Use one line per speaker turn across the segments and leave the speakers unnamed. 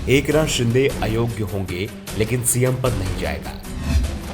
एकनाथ शिंदे अयोग्य होंगे लेकिन सीएम पद नहीं जाएगा।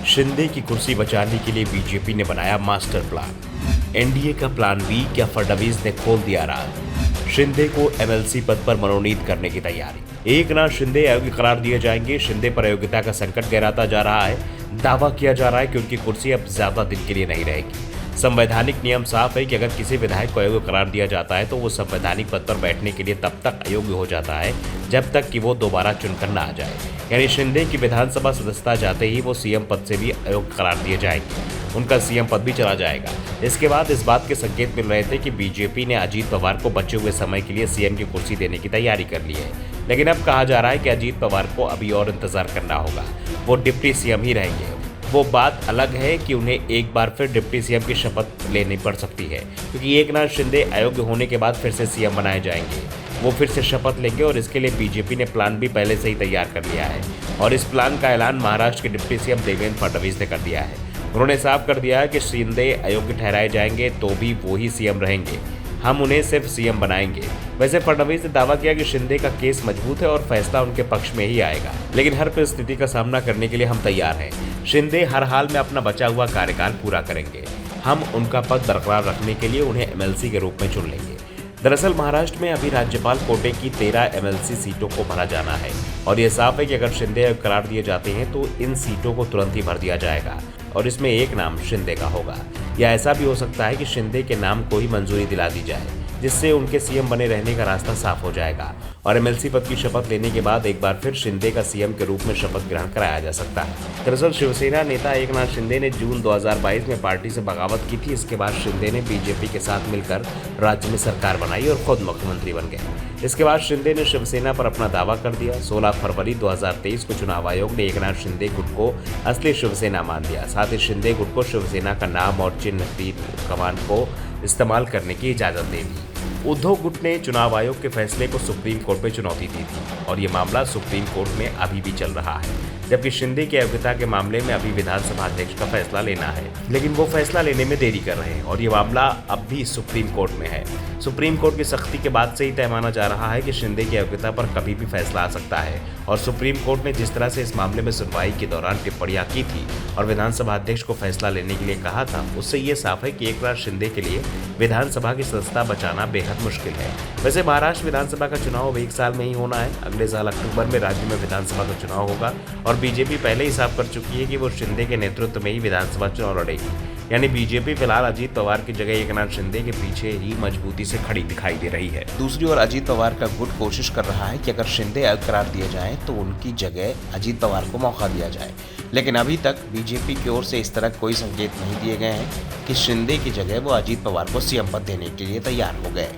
शिंदे की कुर्सी बचाने के लिए बीजेपी ने बनाया मास्टर प्लान। एनडीए का प्लान बी क्या फडणवीस ने खोल दिया राह। शिंदे को एमएलसी पद पर मनोनीत करने की तैयारी। एकनाथ शिंदे अयोग्य करार दिए जाएंगे। शिंदे पर अयोग्यता का संकट गहराता जा रहा है। दावा किया जा रहा है कि उनकी कुर्सी अब ज्यादा दिन के लिए नहीं रहेगी। संवैधानिक नियम साफ है कि अगर किसी विधायक को अयोग्य करार दिया जाता है तो वो संवैधानिक पद पर बैठने के लिए तब तक अयोग्य हो जाता है जब तक कि वो दोबारा चुनकर न आ जाए। यानी शिंदे की विधानसभा सदस्यता जाते ही वो सीएम पद से भी अयोग्य करार दिए जाएंगे। उनका सीएम पद भी चला जाएगा। इसके बाद इस बात के संकेत मिल रहे थे कि बीजेपी ने अजीत पवार को बचे हुए समय के लिए सीएम की कुर्सी देने की तैयारी कर ली है। लेकिन अब कहा जा रहा है कि अजीत पवार को अभी और इंतजार करना होगा। वो डिप्टी सीएम ही रहेंगे। वो बात अलग है कि उन्हें एक बार फिर डिप्टी सीएम की शपथ लेनी पड़ सकती है, क्योंकि एकनाथ शिंदे अयोग्य होने के बाद फिर से सीएम बनाए जाएंगे। वो फिर से शपथ लेंगे और इसके लिए बीजेपी ने प्लान भी पहले से ही तैयार कर लिया है। और इस प्लान का ऐलान महाराष्ट्र के डिप्टी सीएम देवेंद्र फडणवीस ने कर दिया है। उन्होंने साफ कर दिया है कि शिंदे अयोग्य ठहराए जाएंगे तो भी वो ही सीएम रहेंगे। हम उन्हें सिर्फ सीएम बनाएंगे। वैसे फडणवीस ने दावा किया कि शिंदे का केस मजबूत है और फैसला उनके पक्ष में ही आएगा, लेकिन हर परिस्थिति का सामना करने के लिए हम तैयार हैं। शिंदे हर हाल में अपना बचा हुआ कार्यकाल पूरा करेंगे। हम उनका पद बरकरार रखने के लिए उन्हें एमएलसी के रूप में चुन लेंगे। दरअसल महाराष्ट्र में अभी राज्यपाल कोटे की 13 एमएलसी सीटों को भरा जाना है और ये साफ है कि अगर शिंदे करार दिए जाते हैं तो इन सीटों को तुरंत ही भर दिया जाएगा और इसमें एक नाम शिंदे का होगा। या ऐसा भी हो सकता है कि शिंदे के नाम को ही मंजूरी दिला दी जाए, जिससे उनके सीएम बने रहने का रास्ता साफ हो जाएगा और एमएलसी पद की शपथ लेने के बाद एक बार फिर शिंदे का सीएम के रूप में शपथ ग्रहण कराया जा सकता है। दरअसल शिवसेना नेता एकनाथ शिंदे ने जून 2022 में पार्टी से बगावत की थी। इसके बाद शिंदे ने बीजेपी के साथ मिलकर राज्य में सरकार बनाई और खुद मुख्यमंत्री बन गए। इसके बाद शिंदे ने शिवसेना पर अपना दावा कर दिया। 16 फरवरी 2023 को चुनाव आयोग ने एकनाथ शिंदे गुट को असली शिवसेना मान लिया। साथ ही शिंदे गुट को शिवसेना का नाम और चिन्ह तीर कमान को इस्तेमाल करने की इजाजत दे दी। उद्धव गुट ने चुनाव आयोग के फैसले को सुप्रीम कोर्ट में चुनौती दी थी और ये मामला सुप्रीम कोर्ट में अभी भी चल रहा है, जबकि शिंदे की अयोग्यता के मामले में अभी विधानसभा अध्यक्ष का फैसला लेना है, लेकिन वो फैसला लेने में देरी कर रहे हैं और ये मामला अब भी सुप्रीम कोर्ट में है। सुप्रीम कोर्ट की सख्ती के बाद से ही तय माना जा रहा है कि शिंदे की अयोग्यता पर कभी भी फैसला आ सकता है और सुप्रीम कोर्ट ने जिस तरह से इस मामले में सुनवाई के दौरान टिप्पणियां की थी और विधानसभा अध्यक्ष को फैसला लेने के लिए कहा था, उससे ये साफ है कि एकनाथ शिंदे के लिए विधानसभा की सदस्यता बचाना बेहद मुश्किल है। वैसे महाराष्ट्र विधानसभा का चुनाव अब 1 साल में ही होना है। अगले साल अक्टूबर में राज्य में विधानसभा का चुनाव होगा और बीजेपी पहले ही साफ कर चुकी है कि वो शिंदे के नेतृत्व में ही विधानसभा चुनाव लड़ेगी। यानी बीजेपी फिलहाल अजीत पवार की जगह एकनाथ शिंदे के पीछे ही मजबूती से खड़ी दिखाई दे रही है। दूसरी ओर अजीत पवार का गुट कोशिश कर रहा है कि अगर शिंदे अयोग्य करार दिए जाए तो उनकी जगह अजीत पवार को मौका दिया जाए, लेकिन अभी तक बीजेपी की ओर से इस तरह कोई संकेत नहीं दिए गए हैं कि शिंदे की जगह वो अजीत पवार को सीएम पद देने के लिए तैयार हो गए।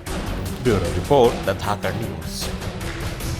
Bureau report, the Dhakad news.